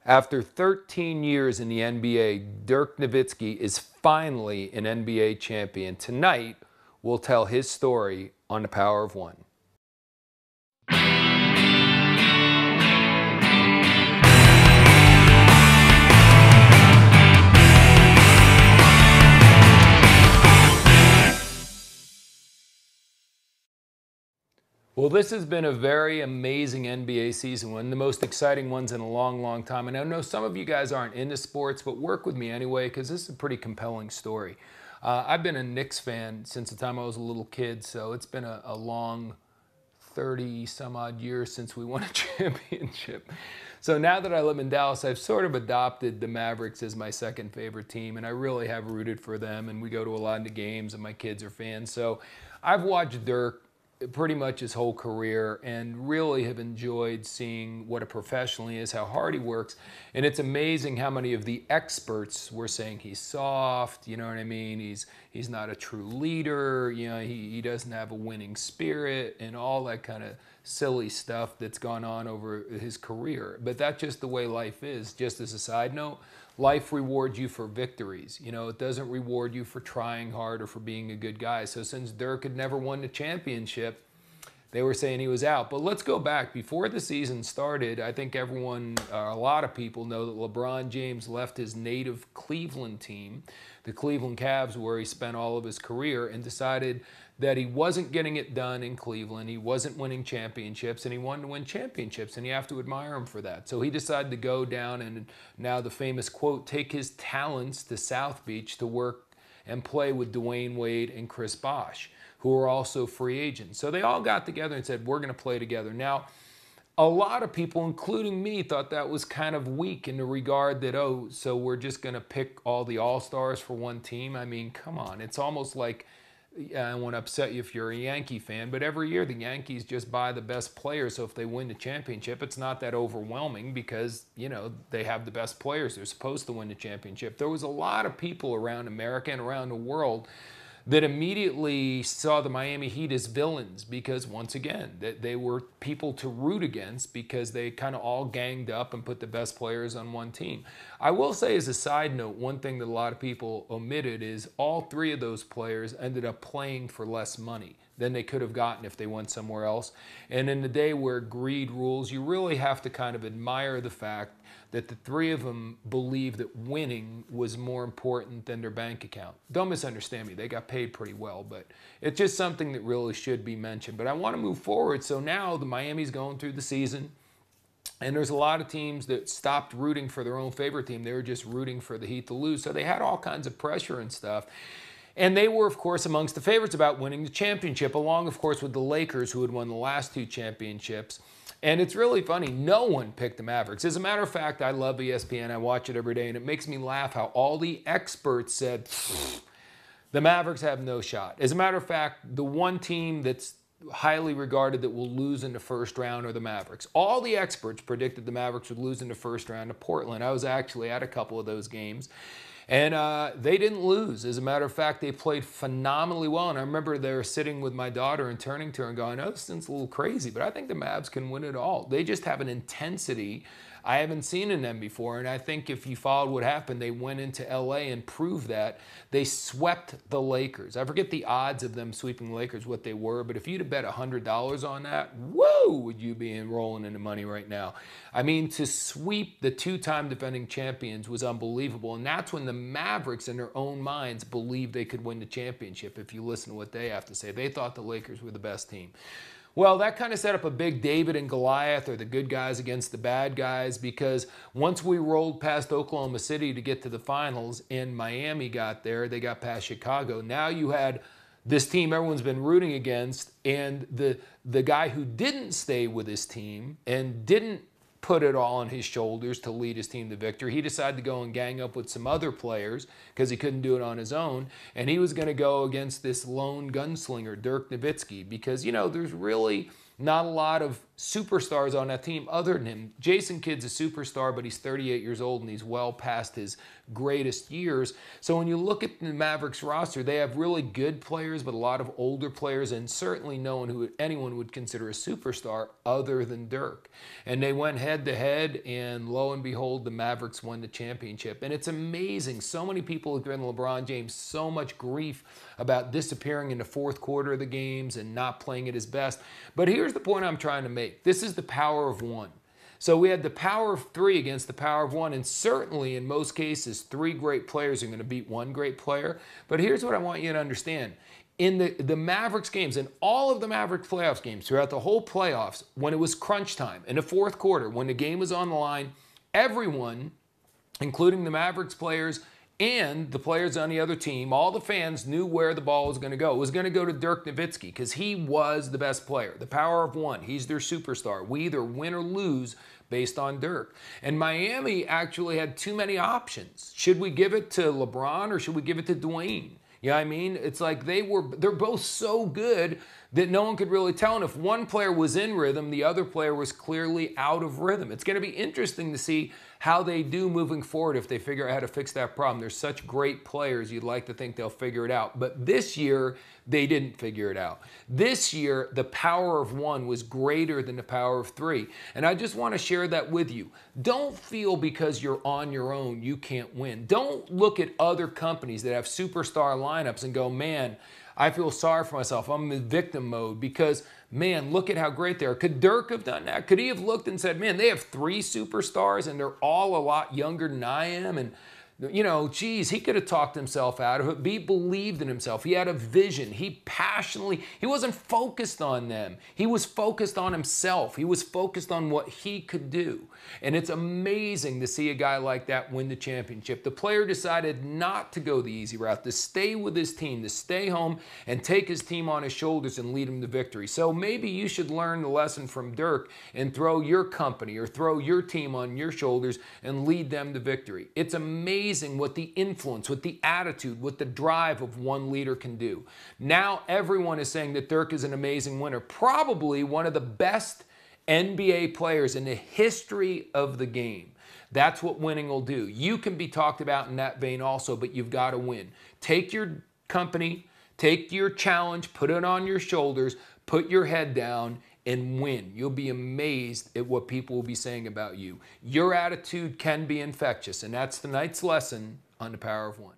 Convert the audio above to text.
After 13 years in the NBA, Dirk Nowitzki is finally an NBA champion. Tonight, we'll tell his story on The Power of One. Well, this has been a very amazing NBA season, one of the most exciting ones in a long, long time. And I know some of you guys aren't into sports, but work with me anyway, because this is a pretty compelling story. I've been a Knicks fan since the time I was a little kid, so it's been a long 30 some odd years since we won a championship. So now that I live in Dallas, I've sort of adopted the Mavericks as my second favorite team, and I really have rooted for them, and we go to a lot of the games, and my kids are fans. So I've watched Dirk pretty much his whole career and really have enjoyed seeing what a professional he is, how hard he works. And it's amazing how many of the experts were saying he's soft, you know what I mean? He's not a true leader, you know, he doesn't have a winning spirit and all that kind of silly stuff that's gone on over his career. But that's just the way life is. Just as a side note, life rewards you for victories. You know, it doesn't reward you for trying hard or for being a good guy. So since Dirk had never won the championship, they were saying he was out. But let's go back. Before the season started, I think everyone, a lot of people know that LeBron James left his native Cleveland team, the Cleveland Cavs, where he spent all of his career, and decided that he wasn't getting it done in Cleveland, he wasn't winning championships, and he wanted to win championships, and you have to admire him for that. So he decided to go down and, now the famous quote, take his talents to South Beach to work and play with Dwayne Wade and Chris Bosh, who are also free agents. So they all got together and said, we're going to play together. Now, a lot of people, including me, thought that was kind of weak in the regard that, oh, so we're just going to pick all the all-stars for one team? I mean, come on. It's almost like, I don't want to upset you if you're a Yankee fan, but every year the Yankees just buy the best players. So if they win the championship, it's not that overwhelming because, you know, they have the best players. They're supposed to win the championship. There was a lot of people around America and around the world that immediately saw the Miami Heat as villains because, once again, they were people to root against because they kind of all ganged up and put the best players on one team. I will say, as a side note, one thing that a lot of people omitted is all three of those players ended up playing for less money than they could have gotten if they went somewhere else. And in the day where greed rules, you really have to kind of admire the fact that the three of them believed that winning was more important than their bank account. Don't misunderstand me, they got paid pretty well, but it's just something that really should be mentioned. But I want to move forward. So now the Miami's going through the season, and there's a lot of teams that stopped rooting for their own favorite team. They were just rooting for the Heat to lose. So they had all kinds of pressure and stuff. And they were, of course, amongst the favorites about winning the championship, along, of course, with the Lakers, who had won the last two championships. And it's really funny, no one picked the Mavericks. As a matter of fact, I love ESPN, I watch it every day, and it makes me laugh how all the experts said, the Mavericks have no shot. As a matter of fact, the one team that's highly regarded that will lose in the first round are the Mavericks. All the experts predicted the Mavericks would lose in the first round to Portland. I was actually at a couple of those games. And they didn't lose. As a matter of fact, they played phenomenally well. And I remember they were sitting with my daughter and turning to her and going, oh, this thing's a little crazy, but I think the Mavs can win it all. They just have an intensity I haven't seen in them before. And I think if you followed what happened, they went into LA and proved that. They swept the Lakers. I forget the odds of them sweeping the Lakers, what they were, but if you'd have bet $100 on that, whoa, would you be enrolling in the money right now? I mean, to sweep the two-time defending champions was unbelievable. And that's when the Mavericks, in their own minds, believed they could win the championship. If you listen to what they have to say, they thought the Lakers were the best team. Well, that kind of set up a big David and Goliath, or the good guys against the bad guys, because once we rolled past Oklahoma City to get to the finals and Miami got there, they got past Chicago. Now you had this team everyone's been rooting against, and the guy who didn't stay with his team and didn't put it all on his shoulders to lead his team to victory. He decided to go and gang up with some other players because he couldn't do it on his own. And he was going to go against this lone gunslinger, Dirk Nowitzki, because, you know, there's really Not a lot of superstars on that team other than him. Jason Kidd's a superstar, but he's 38 years old and he's well past his greatest years. So when you look at the Mavericks roster, they have really good players, but a lot of older players, and certainly no one who anyone would consider a superstar other than Dirk. And they went head to head, and lo and behold, the Mavericks won the championship. And it's amazing. So many people have given LeBron James so much grief about disappearing in the fourth quarter of the games and not playing at his best. But here's the point I'm trying to make. This is the power of one. So we had the power of three against the power of one, and certainly in most cases, three great players are going to beat one great player. But here's what I want you to understand. In the Mavericks games, and all of the Mavericks playoffs games, throughout the whole playoffs, when it was crunch time, in the fourth quarter, when the game was on the line, everyone, including the Mavericks players and the players on the other team, all the fans knew where the ball was going to go. It was going to go to Dirk Nowitzki because he was the best player. The power of one. He's their superstar. We either win or lose based on Dirk. And Miami actually had too many options. Should we give it to LeBron or should we give it to Dwayne? You know what I mean? It's like they're both so good that no one could really tell. And if one player was in rhythm, the other player was clearly out of rhythm. It's going to be interesting to see how they do moving forward if they figure out how to fix that problem. There's such great players, you'd like to think they'll figure it out. But this year, they didn't figure it out. This year, the power of one was greater than the power of three. And I just want to share that with you. Don't feel because you're on your own, you can't win. Don't look at other companies that have superstar lineups and go, man, I feel sorry for myself. I'm in victim mode because, man, look at how great they are. Could Dirk have done that? Could he have looked and said, man, they have three superstars and they're all a lot younger than I am? And, you know, geez, he could have talked himself out of it. He believed in himself. He had a vision. He wasn't focused on them. He was focused on himself. He was focused on what he could do. And it's amazing to see a guy like that win the championship. The player decided not to go the easy route, to stay with his team, to stay home and take his team on his shoulders and lead him to victory. So maybe you should learn the lesson from Dirk and throw your company or throw your team on your shoulders and lead them to victory. It's amazing what the influence, what the attitude, what the drive of one leader can do. Now everyone is saying that Dirk is an amazing winner, probably one of the best NBA players in the history of the game. That's what winning will do. You can be talked about in that vein also, but you've got to win. Take your company, take your challenge, put it on your shoulders, put your head down, and win. You'll be amazed at what people will be saying about you. Your attitude can be infectious, and that's tonight's lesson on the power of one.